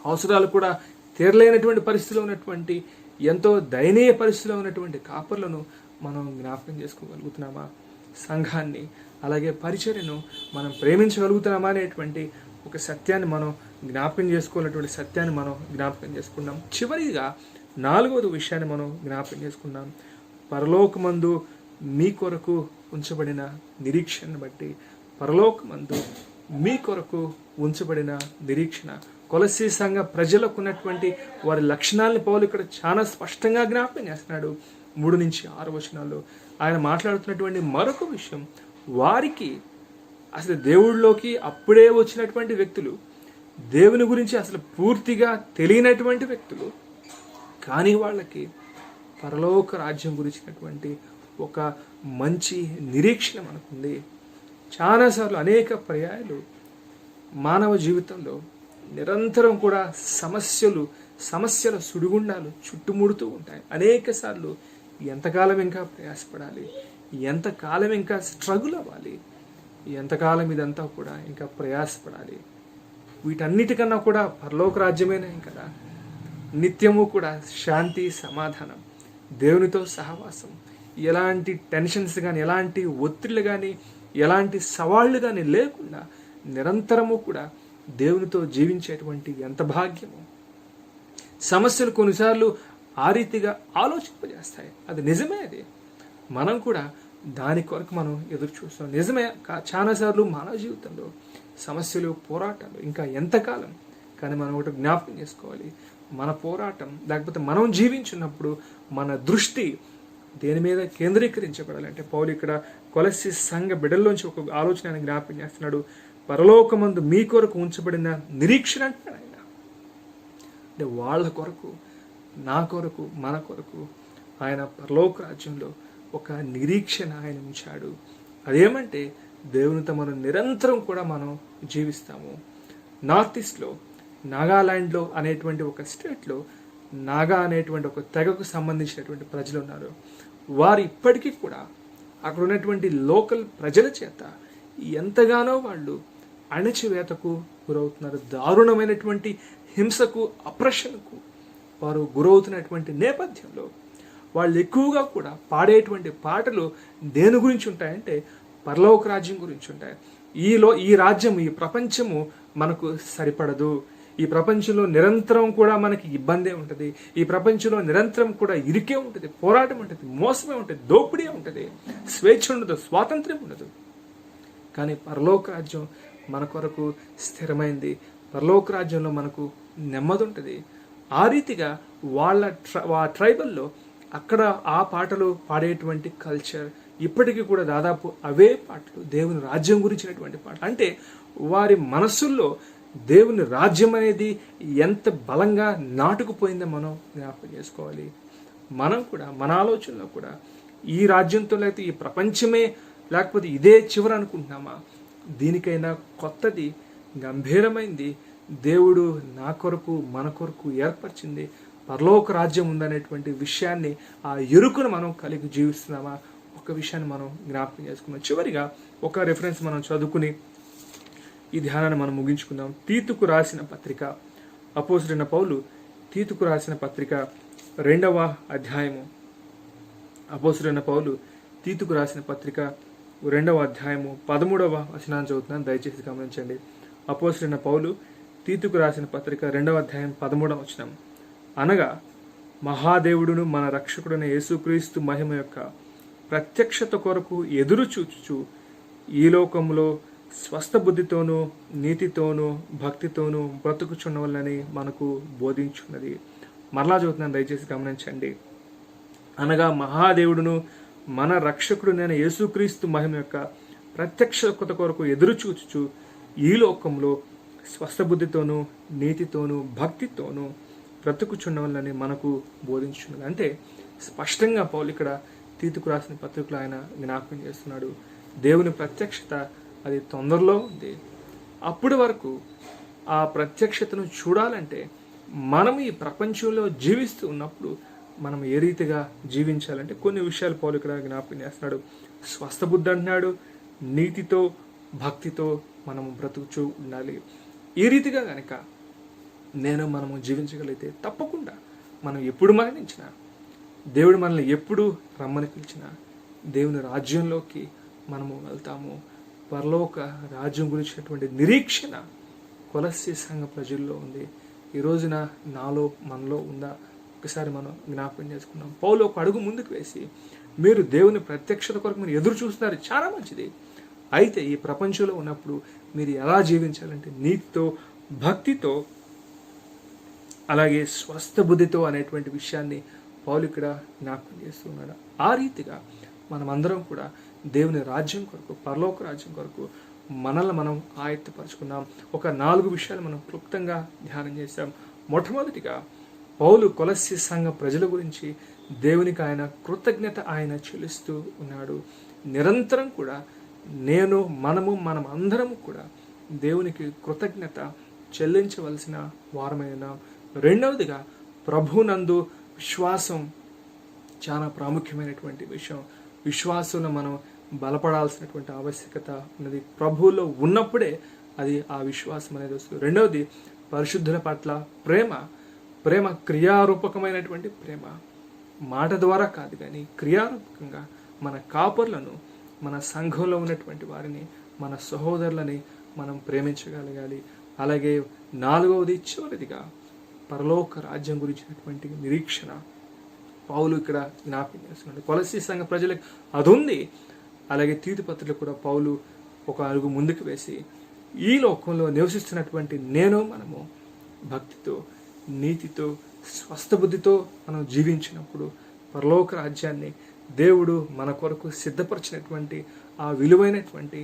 S1: అవసరాలు కూడా తీరలేనటువంటి పరిస్థితిలో ఉన్నటువంటి, ఎంతో దయనీయ పరిస్థితిలో ఉన్నటువంటి కాపర్లను మనం జ్ఞాపకం చేసుకోగలుగుతున్నామా? సంఘాన్ని అలాగే పరిచర్యను మనం ప్రేమించగలుగుతున్నామా అనేటువంటి ఒక సత్యాన్ని మనం జ్ఞాపకం చేసుకోవాలన్నటువంటి సత్యాన్ని మనం జ్ఞాపకం చేసుకున్నాం. చివరిగా 4వ విషయాన్ని మనం జ్ఞాపకం చేసుకున్నాం. పరలోకమందు మీ కొరకు ఉంచబడిన నిరీక్షణను బట్టి, పరలోకమందు మీ కొరకు ఉంచబడిన నిరీక్షణ, కొలస్సీ సంఘ ప్రజలకు ఉన్నటువంటి వారి లక్షణాలను పౌలు ఇక్కడ చాలా స్పష్టంగా జ్ఞాపకం చేస్తున్నాడు. 3-6 వచనాల్లో ఆయన మాట్లాడుతున్నటువంటి మరొక విషయం, వారికి అసలు దేవుళ్ళలోకి అప్పుడే వచ్చినటువంటి వ్యక్తులు, దేవుని గురించి అసలు పూర్తిగా తెలియనటువంటి వ్యక్తులు, కానీ వాళ్ళకి పరలోక రాజ్యం గురించినటువంటి ఒక మంచి నిరీక్షణ మనకుంది. చాలాసార్లు అనేక పర్యాయాలు మానవ జీవితంలో నిరంతరం కూడా సమస్యల సుడిగుండాలు చుట్టుముడుతూ ఉంటాయి. అనేక సార్లు ఎంతకాలం ఇంకా ప్రయాసపడాలి, ఎంతకాలం ఇంకా స్ట్రగుల్ అవ్వాలి, ఎంతకాలం ఇదంతా కూడా ఇంకా ప్రయాసపడాలి. వీటన్నిటికన్నా కూడా పరలోక రాజ్యమేనా కదా. నిత్యము కూడా శాంతి, సమాధానం, దేవునితో సహవాసం, ఎలాంటి టెన్షన్స్ కానీ, ఎలాంటి ఒత్తిళ్ళు కానీ, ఎలాంటి సవాళ్ళు కానీ లేకుండా నిరంతరము కూడా దేవునితో జీవించేటువంటి ఎంత భాగ్యము. సమస్యలు కొన్నిసార్లు ఆ రీతిగా ఆలోచింపజేస్తాయి, అది నిజమే. అది మనం కూడా దాని కొరకు మనం ఎదురు చూస్తాం. నిజమే, చాలాసార్లు మానవ జీవితంలో సమస్యలు, పోరాటాలు ఇంకా ఎంతకాలం. కానీ మనం ఒకటి జ్ఞాపకం చేసుకోవాలి, మన పోరాటం లేకపోతే మనం జీవించున్నప్పుడు మన దృష్టి దేని మీద కేంద్రీకరించబడాలి అంటే, పౌలు ఇక్కడ కొలస్సీ సంఘ బిడ్డల్లోంచి ఒక ఆలోచన జ్ఞాపకం చేస్తున్నాడు. పరలోకమందు మీ కొరకు ఉంచబడిన నిరీక్షణ అంటాడు ఆయన. అంటే వాళ్ళ కొరకు, నా కొరకు, మన కొరకు ఆయన పరలోక రాజ్యంలో ఒక నిరీక్షణ ఆయన ఉంచాడు. అదేమంటే దేవునితో మనం నిరంతరం కూడా మనం జీవిస్తాము. నార్త్ ఈస్ట్లో, నాగాలాండ్లో అనేటువంటి ఒక స్టేట్లో నాగా అనేటువంటి ఒక తెగకు సంబంధించినటువంటి ప్రజలు ఉన్నారు. వారు ఇప్పటికీ కూడా అక్కడ ఉన్నటువంటి లోకల్ ప్రజల చేత ఎంతగానో వాళ్ళు అణచివేతకు గురవుతున్నారు. దారుణమైనటువంటి హింసకు, అప్రెషన్కు వారు గురవుతున్నటువంటి నేపథ్యంలో వాళ్ళు ఎక్కువగా కూడా పాడేటువంటి పాటలు దేని గురించి ఉంటాయంటే పరలోక రాజ్యం గురించి ఉంటాయి. ఈ రాజ్యం, ఈ ప్రపంచము మనకు సరిపడదు, ఈ ప్రపంచంలో నిరంతరం కూడా మనకి ఇబ్బందే ఉంటుంది, ఈ ప్రపంచంలో నిరంతరం కూడా ఇరికే ఉంటుంది, పోరాటం ఉంటుంది, మోసమే ఉంటుంది, దోపిడీ ఉంటుంది, స్వేచ్ఛ ఉండదు, స్వాతంత్ర్యం ఉండదు. కానీ పరలోక రాజ్యం మన కొరకు స్థిరమైంది. పరలోక రాజ్యంలో మనకు నెమ్మది ఉంటుంది. ఆ రీతిగా వాళ్ళ ట్రైబల్లో అక్కడ ఆ పాటలు పాడేటువంటి కల్చర్ ఇప్పటికీ కూడా దాదాపు అవే పాటలు, దేవుని రాజ్యం గురించినటువంటి పాటలు. అంటే వారి మనస్సుల్లో దేవుని రాజ్యం అనేది ఎంత బలంగా నాటుకుపోయిందో మనం జ్ఞాపకం చేసుకోవాలి. మనం కూడా మన ఆలోచనలో కూడా ఈ రాజ్యంతో లేకపోతే ఈ ప్రపంచమే లేకపోతే ఇదే చివరి అనుకుంటున్నామా? దీనికైనా కొత్తది, గంభీరమైంది దేవుడు నా కొరకు, మన కొరకు ఏర్పరిచింది పరలోక రాజ్యం ఉందనేటువంటి విషయాన్ని, ఆ ఎరుకను మనం కలిగి జీవిస్తున్నామా? ఒక విషయాన్ని మనం జ్ఞాపకం చేసుకున్నాం. చివరిగా ఒక రెఫరెన్స్ మనం చదువుకుని ఈ ధ్యానాన్ని మనం ముగించుకుందాం. తీతుకు రాసిన పత్రిక, అపోస్తలుడైన పౌలు తీతుకు రాసిన పత్రిక 2వ అధ్యాయము. అపోస్తలుడైన పౌలు తీతుకు రాసిన పత్రిక 2వ అధ్యాయము 13వ వచనాన్ని చదువుతున్నాను, దయచేసి గమనించండి. అపోస్తలుడైన పౌలు తీతుకు రాసిన పత్రిక 2వ అధ్యాయం 13వ వచనం. అనగా మహాదేవుడును మన రక్షకుడైన యేసుక్రీస్తు మహిమ యొక్క ప్రత్యక్షత కొరకు ఎదురు చూచుచు ఈ లోకంలో స్వస్థ బుద్ధితోనూ నీతితోనూ భక్తితోనూ బ్రతుకుచున్నవలని మనకు బోధించున్నది. మరలా చదువుతున్నాను, దయచేసి గమనించండి. అనగా మహాదేవుడును మన రక్షకుడునైన యేసుక్రీస్తు మహిమ యొక్క ప్రత్యక్షత కొరకు ఎదురు చూచుచు ఈ లోకంలో స్వస్థబుద్ధితోనూ నీతితోనూ భక్తితోనూ బ్రతుకుచున్నవాళ్ళని మనకు బోధించున్నది. అంటే స్పష్టంగా పౌలు ఇక్కడ తీతుకు రాసిన పత్రికలో ఆయన జ్ఞాపకం చేస్తున్నాడు, దేవుని ప్రత్యక్షత అది తొందరలో ఉంది. అప్పటి వరకు ఆ ప్రత్యక్షతను చూడాలంటే మనం ఈ ప్రపంచంలో జీవిస్తూ ఉన్నప్పుడు మనం ఏ రీతిగా జీవించాలంటే కొన్ని విషయాలు పౌలు ఇక్కడ జ్ఞాపకం చేస్తున్నాడు. స్వస్థబుద్ధి అంటున్నాడు, నీతితో భక్తితో మనం బ్రతుకుచూ ఉండాలి. ఈ రీతిగా కనుక మనము జీవించగలిగితే తప్పకుండా మనం ఎప్పుడు మరణించినా, దేవుడు మనల్ని ఎప్పుడు రమ్మని పిలిచినా దేవుని రాజ్యంలోకి మనము వెళ్తాము. పరలోక రాజ్యం గురించినటువంటి నిరీక్షణ కొలస్సీ సంఘ ప్రజల్లో ఉంది. ఈ రోజున నాలో మనలో ఉందా? ఒకసారి మనం జ్ఞాపకం చేసుకున్నాం. పౌలు ఒక అడుగు ముందుకు వేసి, మీరు దేవుని ప్రత్యక్షత కొరకు మీరు ఎదురు చూస్తున్నారు, చాలా మంచిది. అయితే ఈ ప్రపంచంలో ఉన్నప్పుడు మీరు ఎలా జీవించాలంటే నీతితో భక్తితో అలాగే స్వస్థ బుద్ధితో అనేటువంటి విషయాన్ని పౌలు ఇక్కడ జ్ఞాపకం చేస్తున్నాడు. ఆ రీతిగా మనమందరం కూడా దేవుని రాజ్యం కొరకు, పరలోక రాజ్యం కొరకు మనల్ని మనం ఆయత్తపరుచుకున్నాం. ఒక 4 విషయాలు మనం క్లుప్తంగా ధ్యానం చేశాం. మొట్టమొదటిగా పౌలు కొలస్సీ సంఘ ప్రజల గురించి దేవునికి ఆయన కృతజ్ఞత ఆయన చెల్లిస్తూ ఉన్నాడు. నిరంతరం కూడా మనం అందరం కూడా దేవునికి కృతజ్ఞత చెల్లించవలసిన వారమైన. రెండవదిగా ప్రభునందు విశ్వాసం చాలా ప్రాముఖ్యమైనటువంటి విషయం. విశ్వాసంలో మనం బలపడాల్సినటువంటి ఆవశ్యకత ఉన్నది. ప్రభువులో ఉన్నప్పుడే అది ఆ విశ్వాసం అనేది వస్తుంది. రెండవది పరిశుద్ధుల పట్ల ప్రేమ క్రియారూపకమైనటువంటి ప్రేమ. మాట ద్వారా కాదు కానీ క్రియారూపకంగా మన కాపర్లను, మన సంఘంలో ఉన్నటువంటి వారిని, మన సహోదరులని మనం ప్రేమించగలగాలి. అలాగే నాలుగవది చివరిదిగా పరలోక రాజ్యం గురించినటువంటి నిరీక్షణ పౌలు ఇక్కడ జ్ఞాపకం చేస్తున్నాడు. కొలస్సీ సంఘ ప్రజలకు అది ఉంది. అలాగే తీతు పత్రికలో కూడా పౌలు ఒక అడుగు ముందుకు వేసి ఈ లోకంలో నివసిస్తున్నటువంటి మనము భక్తితో నీతితో స్వస్థ బుద్ధితో మనం జీవించినప్పుడు పరలోక రాజ్యాన్ని దేవుడు మన కొరకు సిద్ధపరిచినటువంటి ఆ విలువైనటువంటి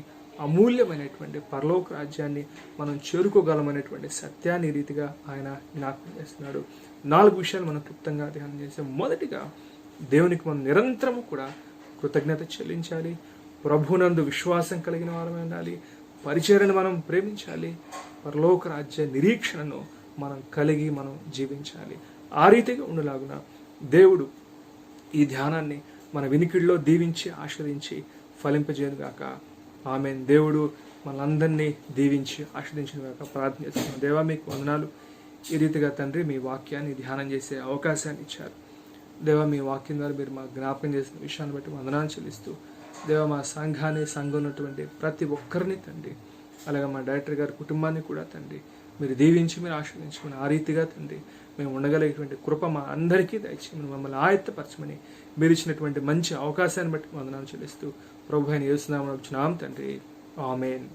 S1: అమూల్యమైనటువంటి పరలోక రాజ్యాన్ని మనం చేరుకోగలమనేటువంటి సత్యాన్ని రీతిగా ఆయన జ్ఞాపకం చేస్తున్నాడు. 4 విషయాలు మనం క్లుప్తంగా ధ్యానం చేసాం. మొదటిగా దేవునికి మనం నిరంతరము కూడా కృతజ్ఞత చెల్లించాలి. ప్రభునందు విశ్వాసం కలిగిన వారమే ఉండాలి. పరిచర్యను మనం ప్రేమించాలి. పరలోక రాజ్య నిరీక్షణను మనం కలిగి మనం జీవించాలి. ఆ రీతిగా ఉండలాగున దేవుడు ఈ ధ్యానాన్ని మన వినికిడిలో దీవించి ఆశీర్వదించి ఫలింపజేయునుగాక. ఆమేన్. దేవుడు మనందరినీ దీవించి ఆశీర్వదించునుగాక. ప్రార్థన చేస్తున్నాం. దేవా మీకు వందనాలు. ఈ రీతిగా తండ్రి మీ వాక్యాన్ని ధ్యానం చేసే అవకాశాన్ని ఇచ్చారు. దేవా మీ వాక్యం ద్వారా మీరు మాకు జ్ఞాపకం చేసిన విషయాన్ని బట్టి వందనాలు చెల్లిస్తూ దేవా మా సంఘంలో ఉన్నటువంటి ప్రతి ఒక్కరిని తండ్రి, అలాగే మా డైరెక్టర్ గారి కుటుంబాన్ని కూడా తండ్రి మీరు దీవించి మీరు ఆశీర్వదించుకుని ఆ రీతిగా తండ్రి మేము ఉండగలిగేటువంటి కృప మా అందరికీ దయచేయమని మమ్మల్ని ఆయత్తపరచమని మీరు ఇచ్చినటువంటి మంచి అవకాశాన్ని బట్టి వందనాలు చెల్లిస్తూ ప్రభు అయిన యేసు నామమున తండ్రి. ఆమేన్.